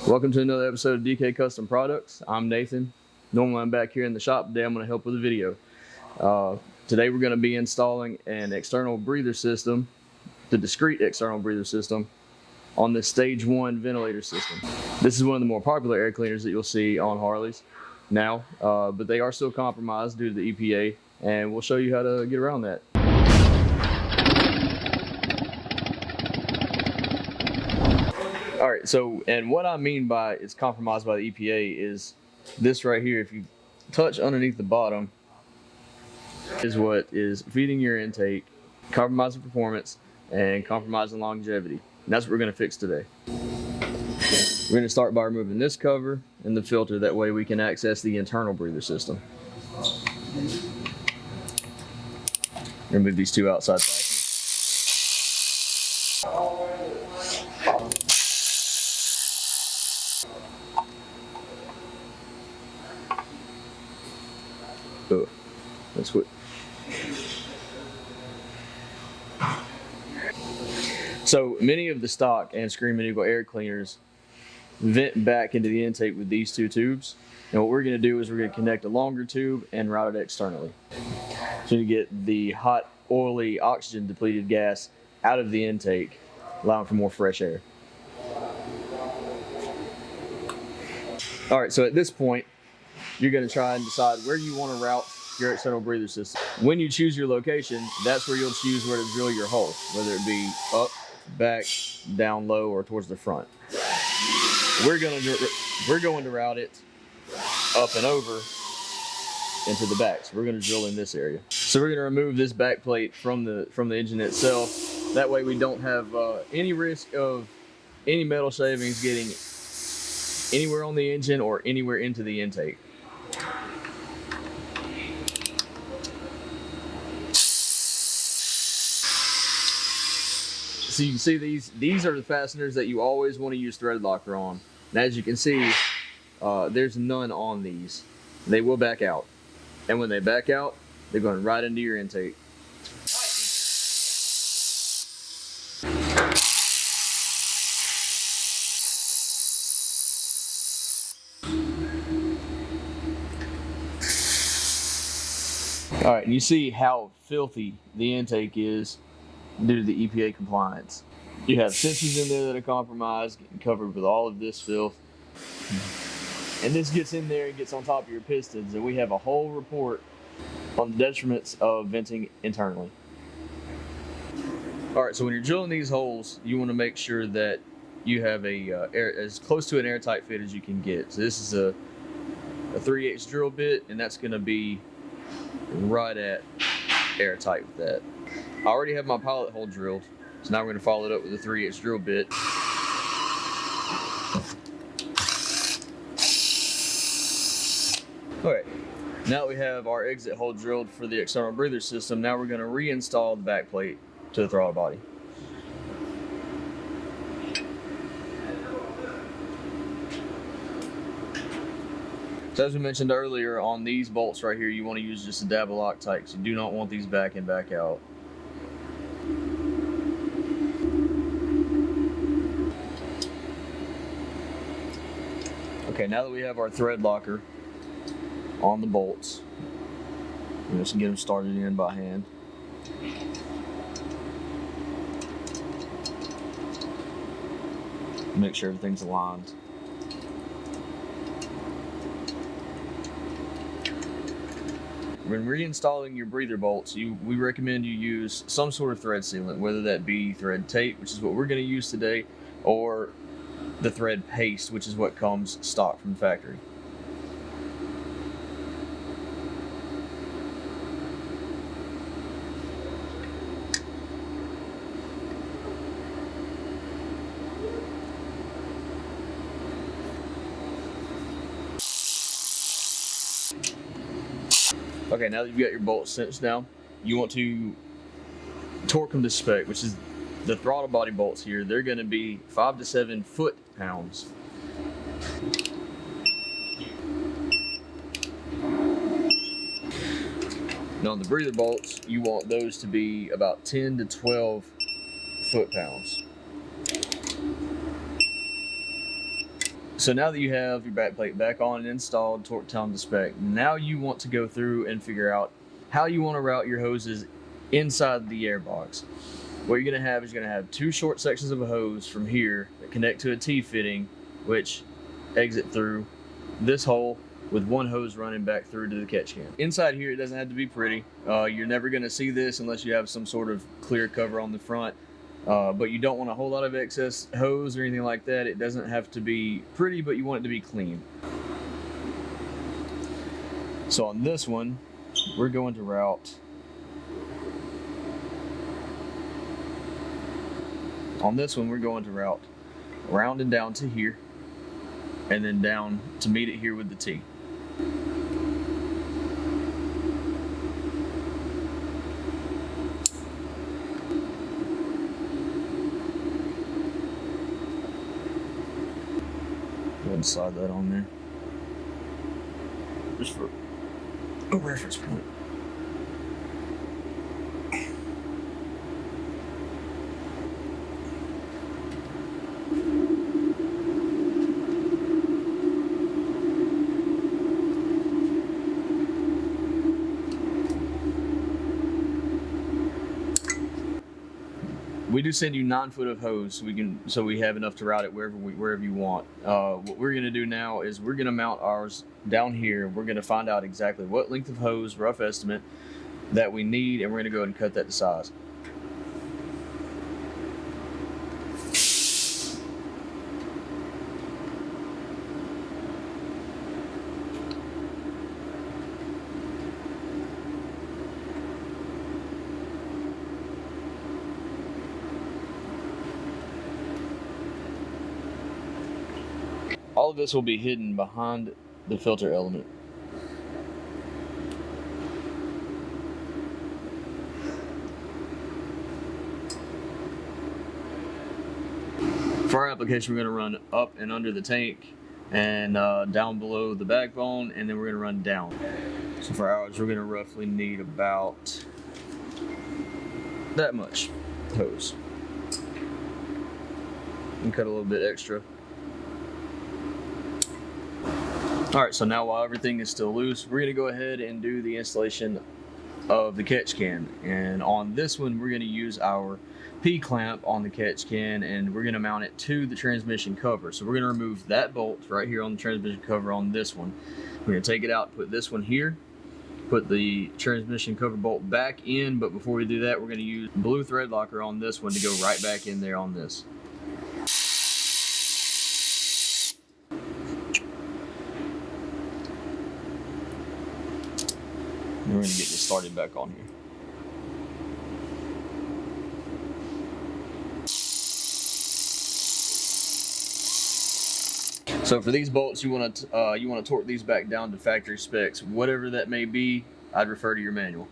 Welcome to another episode of DK Custom Products. I'm Nathan. Normally I'm back here in the shop. Today I'm going to help with a video. Today we're going to be installing an external breather system, the discrete external breather system, on the stage 1 ventilator system. This is one of the more popular air cleaners that you'll see on Harleys now, but they are still compromised due to the EPA, and we'll show you how to get around that. All right, so, and what I mean by it's compromised by the EPA is this right here. If you touch underneath the bottom is what is feeding your intake, compromising performance, and compromising longevity. And that's what we're gonna fix today. We're gonna start by removing this cover and the filter. That way we can access the internal breather system. Remove these two outside fasteners. Oh, that's what. So many of the stock and Screaming Eagle air cleaners vent back into the intake with these two tubes. And what we're going to do is we're going to connect a longer tube and route it externally. So you get the hot, oily, oxygen depleted gas out of the intake, allowing for more fresh air. All right, so at this point, you're going to try and decide where you want to route your external breather system. When you choose your location, that's where you'll choose where to drill your hole, whether it be up, back, down low, or towards the front. We're going to route it up and over into the back. So we're going to drill in this area. So we're going to remove this back plate from the engine itself. That way we don't have any risk of any metal shavings getting anywhere on the engine or anywhere into the intake. So you can see these are the fasteners that you always want to use thread locker on. And as you can see, there's none on these. They will back out. And when they back out, they're going right into your intake. All right, and you see how filthy the intake is due to the EPA compliance. You have sensors in there that are compromised, getting covered with all of this filth. And this gets in there and gets on top of your pistons, and we have a whole report on the detriments of venting internally. All right, so when you're drilling these holes, you want to make sure that you have as close to an airtight fit as you can get. So this is a 3/8 drill bit, and that's going to be right at airtight with that. I already have my pilot hole drilled, so now we're going to follow it up with a 3/8 drill bit. Alright, now that we have our exit hole drilled for the external breather system, now we're going to reinstall the back plate to the throttle body. So as we mentioned earlier, on these bolts right here, you want to use just a dab of Loctite because you do not want these back in, back out. Okay, now that we have our thread locker on the bolts, we're just going to get them started in by hand. Make sure everything's aligned. When reinstalling your breather bolts, we recommend you use some sort of thread sealant, whether that be thread tape, which is what we're going to use today, or the thread paste, which is what comes stock from the factory. Okay, now that you've got your bolts cinched down, you want to torque them to spec, which is the throttle body bolts here. They're going to be 5 to 7 foot-pounds. Now on the breather bolts, you want those to be about 10 to 12 foot-pounds. So now that you have your back plate back on and installed, torque down to spec, now you want to go through and figure out how you want to route your hoses inside the airbox. What you're going to have is you're going to have two short sections of a hose from here that connect to a T-fitting, which exit through this hole with one hose running back through to the catch can. Inside here, it doesn't have to be pretty. You're never going to see this unless you have some sort of clear cover on the front. But you don't want a whole lot of excess hose or anything like that. It doesn't have to be pretty, but you want it to be clean. So on this one, we're going to route round and down to here, and then down to meet it here with the T. Go ahead and slide that on there, just for a reference point. We do send you 9 foot of hose so we have enough to route it wherever you want. What we're gonna do now is we're gonna mount ours down here. We're gonna find out exactly what length of hose, rough estimate, that we need, and we're gonna go ahead and cut that to size. All of this will be hidden behind the filter element. For our application, we're going to run up and under the tank and down below the backbone, and then we're going to run down. So for ours, we're going to roughly need about that much hose. And cut a little bit extra. Alright, so now while everything is still loose, we're going to go ahead and do the installation of the catch can. And on this one, we're going to use our P-clamp on the catch can, and we're going to mount it to the transmission cover. So we're going to remove that bolt right here on the transmission cover on this one. We're going to take it out, put this one here, put the transmission cover bolt back in, but before we do that, we're going to use blue thread locker on this one to go right back in there on this. And we're going to get this started back on here. So for these bolts, you want to torque these back down to factory specs, whatever that may be. I'd refer to your manual.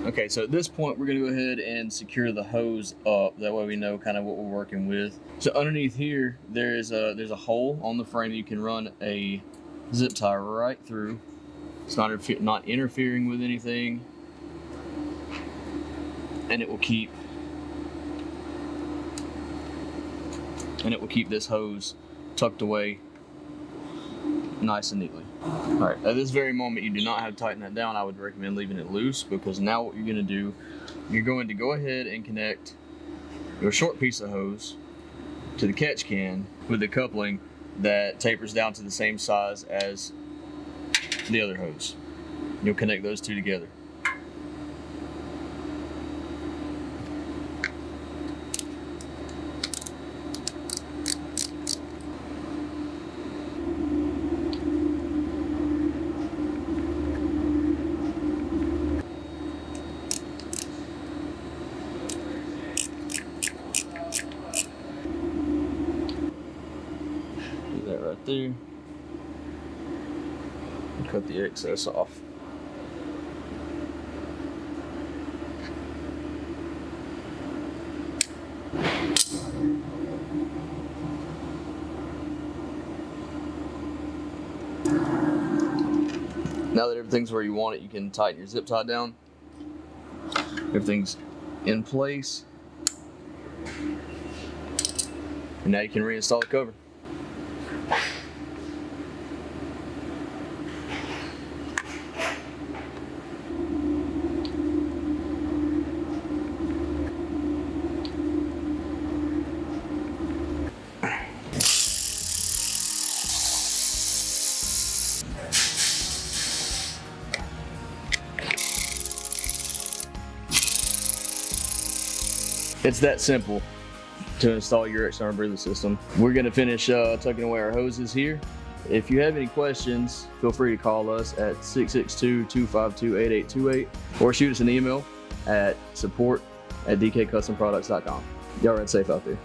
Okay, so at this point, we're going to go ahead and secure the hose up. That way we know kind of what we're working with. So underneath here, there's a hole on the frame that you can run a zip tie right through. It's not interfering with anything, and it will keep this hose tucked away nice and neatly. Alright, at this very moment you do not have to tighten that down. I would recommend leaving it loose, because now what you're going to do, you're going to go ahead and connect your short piece of hose to the catch can with the coupling that tapers down to the same size as the other hose. You'll connect those two together. Right there, and cut the excess off. Now that everything's where you want it, you can tighten your zip tie down. Everything's in place. And now you can reinstall the cover. It's that simple to install your external breather system. We're gonna finish tucking away our hoses here. If you have any questions, feel free to call us at 662-252-8828 or shoot us an email at support@dkcustomproducts.com. Y'all ride safe out there.